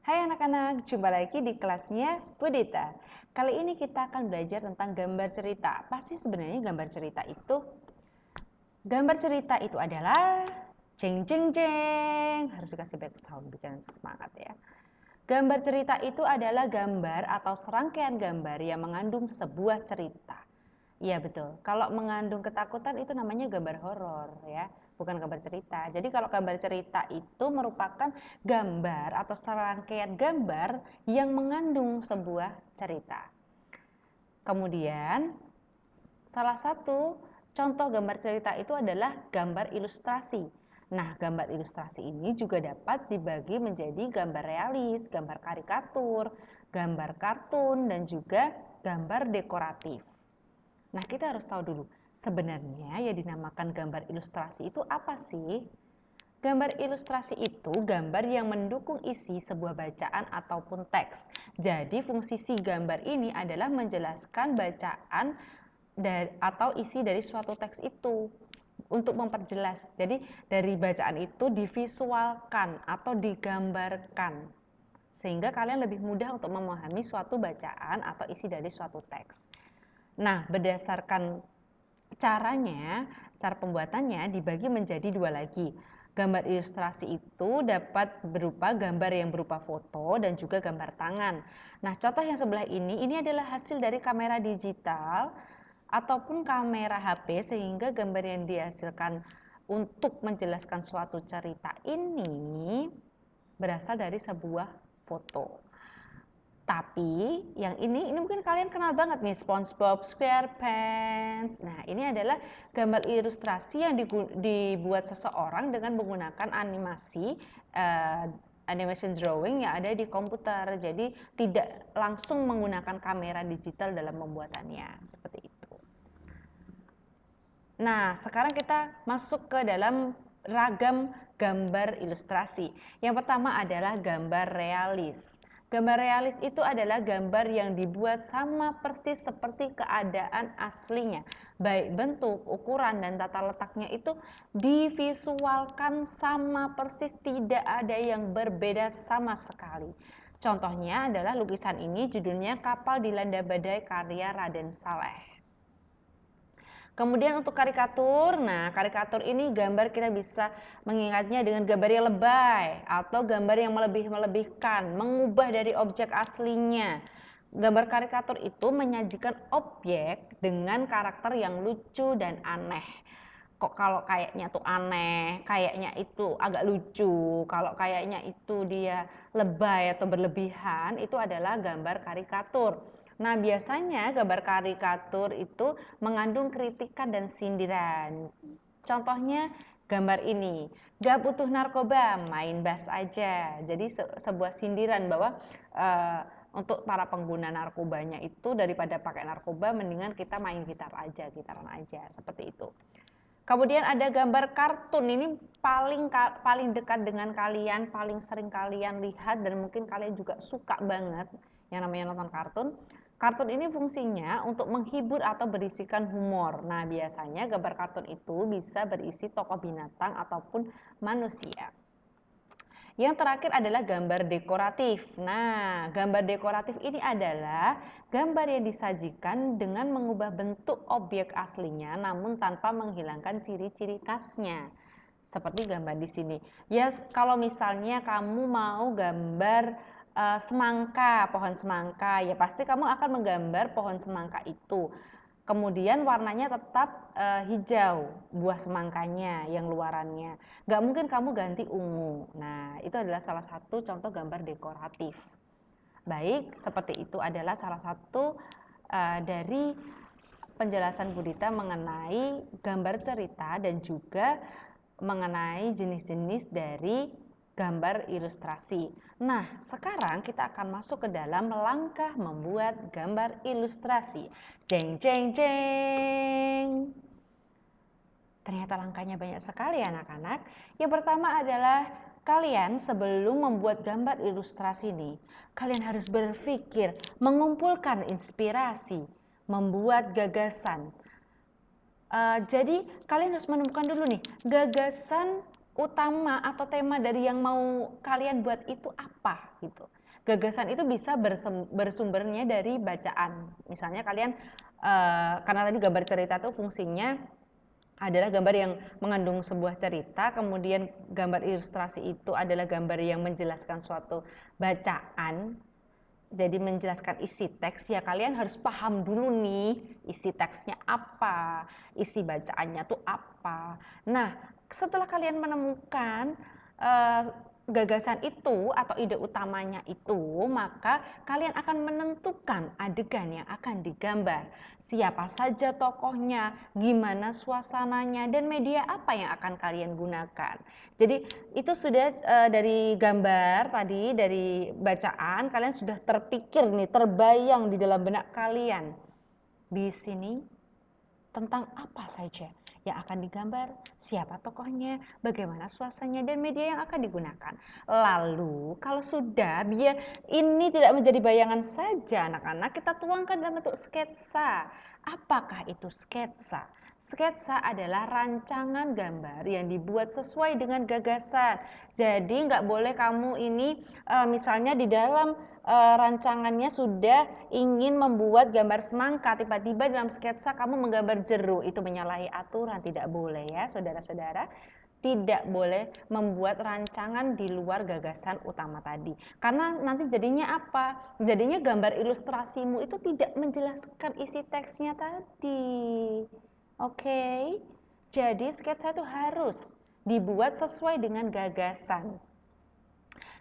Hai anak-anak, jumpa lagi di kelasnya Budita. Kali ini kita akan belajar tentang gambar cerita. Pasti sebenarnya gambar cerita itu adalah jeng jeng jeng. Harus dikasih back sound biar semangat ya. Gambar cerita itu adalah gambar atau serangkaian gambar yang mengandung sebuah cerita. Iya betul. Kalau mengandung ketakutan itu namanya gambar horor ya, bukan gambar cerita. Jadi kalau gambar cerita itu merupakan gambar atau serangkaian gambar yang mengandung sebuah cerita. Kemudian salah satu contoh gambar cerita itu adalah gambar ilustrasi. Nah, gambar ilustrasi ini juga dapat dibagi menjadi gambar realis, gambar karikatur, gambar kartun, dan juga gambar dekoratif. Nah, kita harus tahu dulu, sebenarnya yang dinamakan gambar ilustrasi itu apa sih? Gambar ilustrasi itu gambar yang mendukung isi sebuah bacaan ataupun teks. Jadi, fungsi si gambar ini adalah menjelaskan bacaan atau isi dari suatu teks itu untuk memperjelas. Jadi, dari bacaan itu divisualkan atau digambarkan sehingga kalian lebih mudah untuk memahami suatu bacaan atau isi dari suatu teks. Nah, berdasarkan cara pembuatannya dibagi menjadi dua lagi. Gambar ilustrasi itu dapat berupa gambar yang berupa foto dan juga gambar tangan. Nah, contoh yang sebelah ini adalah hasil dari kamera digital ataupun kamera HP, sehingga gambar yang dihasilkan untuk menjelaskan suatu cerita ini berasal dari sebuah foto. Tapi yang ini mungkin kalian kenal banget nih, SpongeBob SquarePants. Nah, ini adalah gambar ilustrasi yang dibuat seseorang dengan menggunakan animation drawing yang ada di komputer. Jadi tidak langsung menggunakan kamera digital dalam pembuatannya, seperti itu. Nah, sekarang kita masuk ke dalam ragam gambar ilustrasi. Yang pertama adalah gambar realis. Gambar realis itu adalah gambar yang dibuat sama persis seperti keadaan aslinya. Baik bentuk, ukuran, dan tata letaknya itu divisualkan sama persis, tidak ada yang berbeda sama sekali. Contohnya adalah lukisan ini, judulnya Kapal Dilanda Badai karya Raden Saleh. Kemudian untuk karikatur, nah karikatur ini gambar kita bisa mengingatnya dengan gambar yang lebay atau gambar yang melebihkan, mengubah dari objek aslinya. Gambar karikatur itu menyajikan objek dengan karakter yang lucu dan aneh. Kok kalau kayaknya tuh aneh, kayaknya itu agak lucu, kalau kayaknya itu dia lebay atau berlebihan, itu adalah gambar karikatur. Nah, biasanya gambar karikatur itu mengandung kritikan dan sindiran. Contohnya gambar ini, gak butuh narkoba, main bass aja. Jadi sebuah sindiran bahwa untuk para pengguna narkobanya itu daripada pakai narkoba, mendingan kita main gitaran aja, seperti itu. Kemudian ada gambar kartun, ini paling dekat dengan kalian, paling sering kalian lihat dan mungkin kalian juga suka banget yang namanya nonton kartun. Kartun ini fungsinya untuk menghibur atau berisikan humor. Nah, biasanya gambar kartun itu bisa berisi tokoh binatang ataupun manusia. Yang terakhir adalah gambar dekoratif. Nah, gambar dekoratif ini adalah gambar yang disajikan dengan mengubah bentuk objek aslinya namun tanpa menghilangkan ciri-ciri khasnya. Seperti gambar di sini. Ya, kalau misalnya kamu mau gambar semangka, pohon semangka, ya pasti kamu akan menggambar pohon semangka itu. Kemudian warnanya tetap hijau, buah semangkanya yang luarannya. Nggak mungkin kamu ganti ungu. Nah, itu adalah salah satu contoh gambar dekoratif. Baik, seperti itu adalah salah satu dari penjelasan Budita mengenai gambar cerita dan juga mengenai jenis-jenis dari gambar ilustrasi. Nah, sekarang kita akan masuk ke dalam langkah membuat gambar ilustrasi. Jeng jeng jeng. Ternyata langkahnya banyak sekali anak-anak. Yang pertama adalah kalian sebelum membuat gambar ilustrasi ini, kalian harus berpikir, mengumpulkan inspirasi, membuat gagasan. Jadi kalian harus menemukan dulu nih, gagasan utama atau tema dari yang mau kalian buat itu apa gitu. Gagasan itu bisa bersumbernya dari bacaan. Misalnya kalian, karena tadi gambar cerita itu fungsinya adalah gambar yang mengandung sebuah cerita, kemudian gambar ilustrasi itu adalah gambar yang menjelaskan suatu bacaan, jadi menjelaskan isi teks. Ya kalian harus paham dulu nih isi teksnya apa, isi bacaannya tuh apa. Nah, setelah kalian menemukan gagasan itu atau ide utamanya itu, maka kalian akan menentukan adegan yang akan digambar. Siapa saja tokohnya, gimana suasananya, dan media apa yang akan kalian gunakan. Jadi itu sudah dari gambar tadi, dari bacaan, kalian sudah terpikir nih, terbayang di dalam benak kalian. Di sini tentang apa saja yang akan digambar, siapa tokohnya, bagaimana suasananya, dan media yang akan digunakan. Lalu kalau sudah, biar ini tidak menjadi bayangan saja anak-anak, kita tuangkan dalam bentuk sketsa. Apakah itu sketsa? Sketsa adalah rancangan gambar yang dibuat sesuai dengan gagasan. Jadi nggak boleh kamu ini misalnya di dalam rancangannya sudah ingin membuat gambar semangka, tiba-tiba dalam sketsa kamu menggambar jeruk, itu menyalahi aturan, tidak boleh ya saudara-saudara. Tidak boleh membuat rancangan di luar gagasan utama tadi, karena nanti jadinya apa? Jadinya gambar ilustrasimu itu tidak menjelaskan isi teksnya tadi. Oke, jadi sketsa itu harus dibuat sesuai dengan gagasan.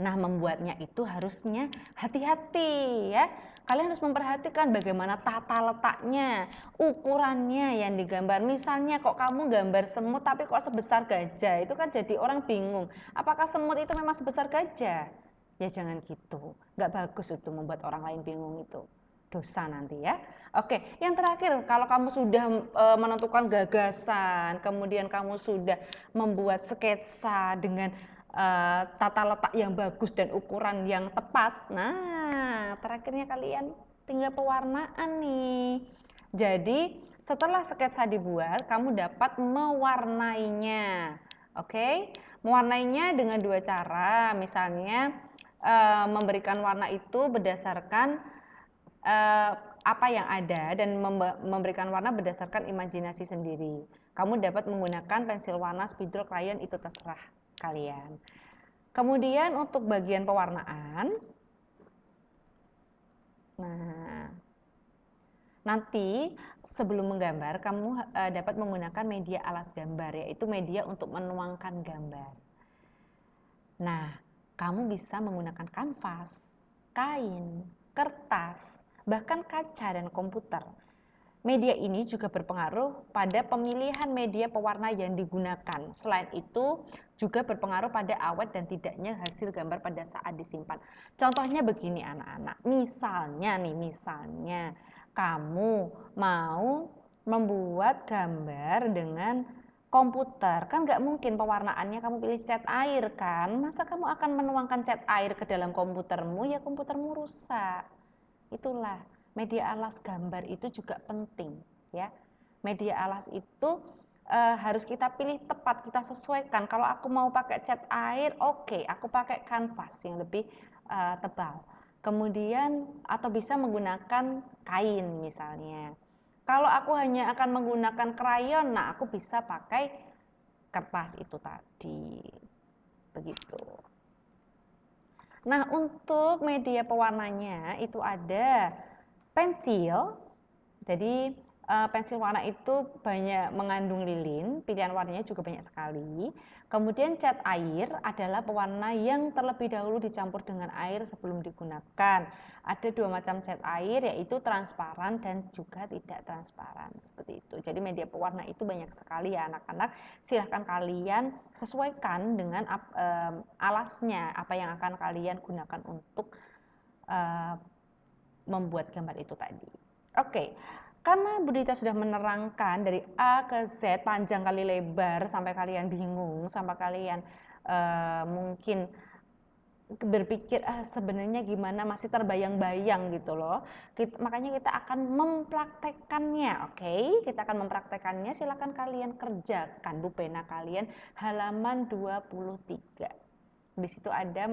Nah, membuatnya itu harusnya hati-hati ya. Kalian harus memperhatikan bagaimana tata letaknya, ukurannya yang digambar. Misalnya kok kamu gambar semut tapi kok sebesar gajah, itu kan jadi orang bingung. Apakah semut itu memang sebesar gajah? Ya jangan gitu, nggak bagus itu membuat orang lain bingung itu. Dosa nanti ya. Oke, yang terakhir, kalau kamu sudah menentukan gagasan, kemudian kamu sudah membuat sketsa dengan tata letak yang bagus dan ukuran yang tepat. Nah, terakhirnya kalian tinggal pewarnaan nih. Jadi, setelah sketsa dibuat, kamu dapat mewarnainya. Oke? Mewarnainya dengan dua cara. Misalnya, memberikan warna itu berdasarkan apa yang ada dan memberikan warna berdasarkan imajinasi sendiri. Kamu dapat menggunakan pensil warna, spidol, krayon, itu terserah kalian. Kemudian untuk bagian pewarnaan, nah nanti sebelum menggambar kamu dapat menggunakan media alas gambar, yaitu media untuk menuangkan gambar. Nah, kamu bisa menggunakan kanvas, kain, kertas, bahkan kaca dan komputer. Media ini juga berpengaruh pada pemilihan media pewarna yang digunakan. Selain itu, juga berpengaruh pada awet dan tidaknya hasil gambar pada saat disimpan. Contohnya begini anak-anak, misalnya kamu mau membuat gambar dengan komputer, kan nggak mungkin pewarnaannya kamu pilih cat air kan? Masa kamu akan menuangkan cat air ke dalam komputermu, ya komputermu rusak. Itulah, media alas gambar itu juga penting ya. Media alas itu harus kita pilih tepat, kita sesuaikan. Kalau aku mau pakai cat air, oke, aku pakai kanvas yang lebih tebal. Kemudian atau bisa menggunakan kain misalnya. Kalau aku hanya akan menggunakan krayon, nah aku bisa pakai kertas itu tadi. Begitu. Nah, untuk media pewarnanya itu ada pensil. Jadi pensil warna itu banyak mengandung lilin, pilihan warnanya juga banyak sekali. Kemudian cat air adalah pewarna yang terlebih dahulu dicampur dengan air sebelum digunakan. Ada dua macam cat air, yaitu transparan dan juga tidak transparan, seperti itu. Jadi media pewarna itu banyak sekali ya anak-anak. Silahkan kalian sesuaikan dengan alasnya, apa yang akan kalian gunakan untuk membuat gambar itu tadi. Oke, karena Budita sudah menerangkan dari A ke Z panjang kali lebar sampai kalian bingung, sampai kalian mungkin berpikir sebenarnya gimana, masih terbayang-bayang gitu loh. Makanya kita akan mempraktekannya, oke? Kita akan mempraktekannya, silakan kalian kerjakan bu pena kalian halaman 23. Di situ ada